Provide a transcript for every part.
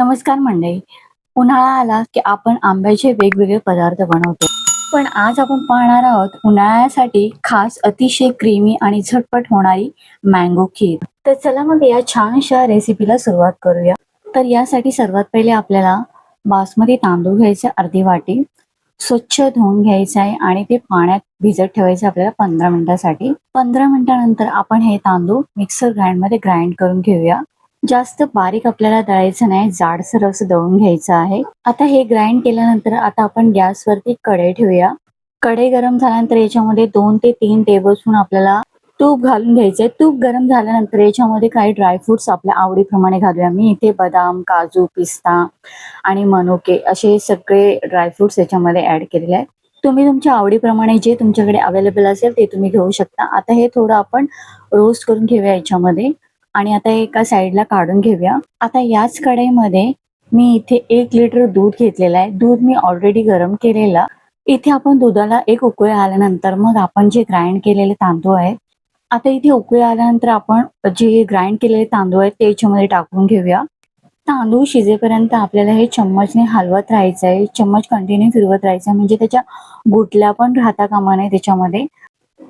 नमस्कार मंडळी. उन्हाळा आला की आपण आंब्याचे वेगवेगळे पदार्थ बनवतो. पण आज आपण पाहणार आहोत उन्हाळ्यासाठी खास अतिशय क्रीमी आणि झटपट होणारी मँगो खीर. तर चला मग या छानशा रेसिपीला सुरुवात करूया. तर यासाठी सर्वात पहिले आपल्याला बासमती तांदूळ घ्यायचे अर्धी वाटी. स्वच्छ धुवून घ्यायचं आहे आणि ते पाण्यात भिजत ठेवायचे आपल्याला 15 मिनिटासाठी. 15 मिनिटानंतर आपण हे तांदूळ मिक्सर ग्राइंडमध्ये ग्राइंड करून घेऊया. जास्त बारीक आपल्याला दळायचं नाही, जाडसर असं दळून घ्यायचं आहे. आता हे ग्राइंड केल्यानंतर आता आपण गॅसवरती कढई ठेवूया. कढई गरम झाल्यानंतर याच्यामध्ये 2 ते 3 टेबलस्पून आपल्याला तूप घालून घ्यायचंय. तूप गरम झाल्यानंतर याच्यामध्ये काही ड्रायफ्रुट्स आपल्या आवडीप्रमाणे घालूया. मी इथे बदाम, काजू, पिस्ता आणि मनुके असे सगळे ड्रायफ्रुट्स याच्यामध्ये ऍड केलेले आहेत. तुम्ही तुमच्या आवडीप्रमाणे जे तुमच्याकडे अवेलेबल असेल ते तुम्ही घेऊ शकता. आता हे थोडं आपण रोस्ट करून घेऊया याच्यामध्ये. आणि आता एका साईडला काढून घेऊया. आता याच कढईमध्ये मी इथे 1 लिटर दूध घेतलेलं आहे. दूध मी ऑलरेडी गरम केलेलं. इथे आपण दुधाला एक उकळी आल्यानंतर मग आपण जे ग्राइंड केलेले तांदूळ आहेत, आता इथे उकळी आल्यानंतर आपण जे ग्राइंड केलेले तांदूळ आहेत ते याच्यामध्ये टाकून घेऊया. तांदूळ शिजेपर्यंत आपल्याला हे चम्मचने हलवत राहायचं आहे. चम्मच कंटिन्यू फिरवत राहायचं म्हणजे त्याच्या गुठल्या पण राहता कामा नये त्याच्यामध्ये.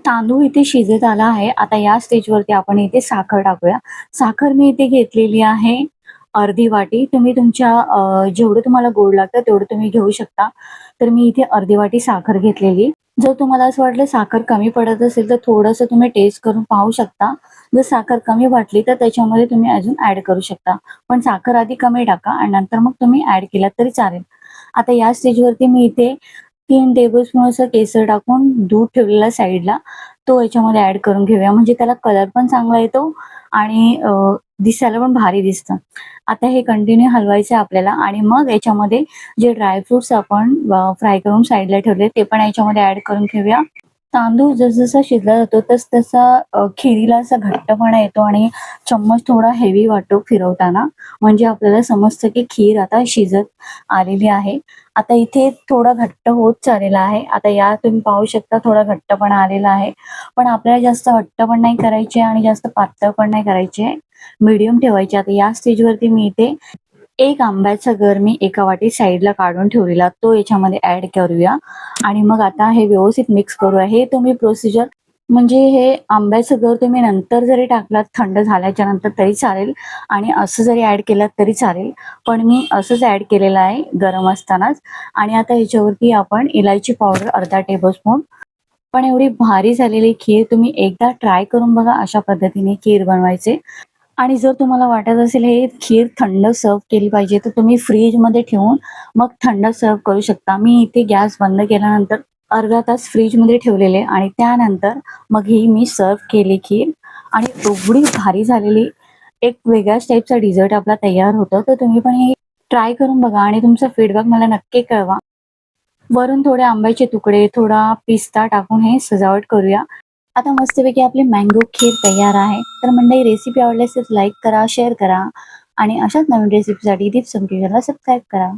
तांदूळ इथे शिजत आला आहे. आता या स्टेजवरती आपण इथे साखर टाकूया. साखर मी इथे घेतलेली आहे अर्धी वाटी. तुम्ही तुमच्या जेवढं तुम्हाला गोड लागतं तेवढं तुम्ही घेऊ शकता. तर मी इथे अर्धी वाटी साखर घेतलेली. जर तुम्हाला असं वाटलं साखर कमी पडत असेल तर थोडंसं तुम्ही टेस्ट करून पाहू शकता. जर साखर कमी वाटली तर त्याच्यामध्ये तुम्ही अजून ॲड करू शकता. पण साखर आधी कमी टाका आणि नंतर मग तुम्ही ॲड केलात तरी चालेल. आता या स्टेजवरती मी इथे 3 टेबलस्पून असं केसर टाकून दूध ठेवलेला साईडला, तो याच्यामध्ये ॲड करून घेऊया. म्हणजे त्याला कलर पण चांगला येतो आणि दिसायला पण भारी दिसतं. आता हे कंटिन्यू हलवायचं आहे आपल्याला आणि मग याच्यामध्ये जे ड्रायफ्रुट्स आपण फ्राय करून साईडला ठेवले ते पण याच्यामध्ये ॲड करून घेऊया. तांदूळ जसजसा शिजला जातो तसतसा खिरीला असा घट्टपणा येतो आणि चम्मच थोडा हेवी वाटतो फिरवताना. म्हणजे आपल्याला समजतं की खीर आता शिजत आलेली आहे. आता इथे थोडा घट्ट होत चाललेला आहे. आता या तुम्ही पाहू शकता थोडा घट्टपणा आलेला आहे. पण आपल्याला जास्त घट्ट पण नाही करायचे आणि जास्त पातळ पण नाही करायचे. मीडियम ठेवायचे. आता या स्टेजवरती मी इथे एक आंब्याचा गर मी एका वाटी साईडला काढून ठेवलेला तो याच्यामध्ये ॲड करूया आणि मग आता हे व्यवस्थित मिक्स करूया. हे तुम्ही प्रोसिजर म्हणजे हे आंब्याचं गर तुम्ही नंतर जरी टाकलात थंड झाल्याच्या नंतर तरी चालेल आणि असं जरी ॲड केलात तरी चालेल. पण मी असंच ॲड केलेलं आहे गरम असतानाच. आणि आता ह्याच्यावरती आपण इलायची पावडर अर्धा टेबलस्पून. पण एवढी भारी झालेली खीर तुम्ही एकदा ट्राय करून बघा अशा पद्धतीने खीर बनवायचे. आणि जर तुम्हाला वाटत असेल हे खीर थंड सर्व्ह केली पाहिजे तर तुम्ही फ्रीजमध्ये ठेवून मग थंड सर्व्ह करू शकता. मी इथे गॅस बंद केल्यानंतर अर्धा तास फ्रीजमध्ये ठेवलेले आणि त्यानंतर मग ही मी सर्व्ह केली खीर आणि एवढी भारी झालेली एक वेगळ्याच टाईपचा डिझर्ट आपला तयार होतो. तर तुम्ही पण हे ट्राय करून बघा आणि तुमचा फीडबॅक मला नक्की कळवा. वरून थोडे आंब्याचे तुकडे, थोडा पिस्ता टाकून हे सजावट करूया. आता मस्तपैकी आपली मँगो खीर तयार आहे. तर मंडळी रेसिपी आवडल्यास लाईक करा, शेअर करा आणि अशाच नवीन रेसिपीसाठी दीप संकेतला सबस्क्राईब करा.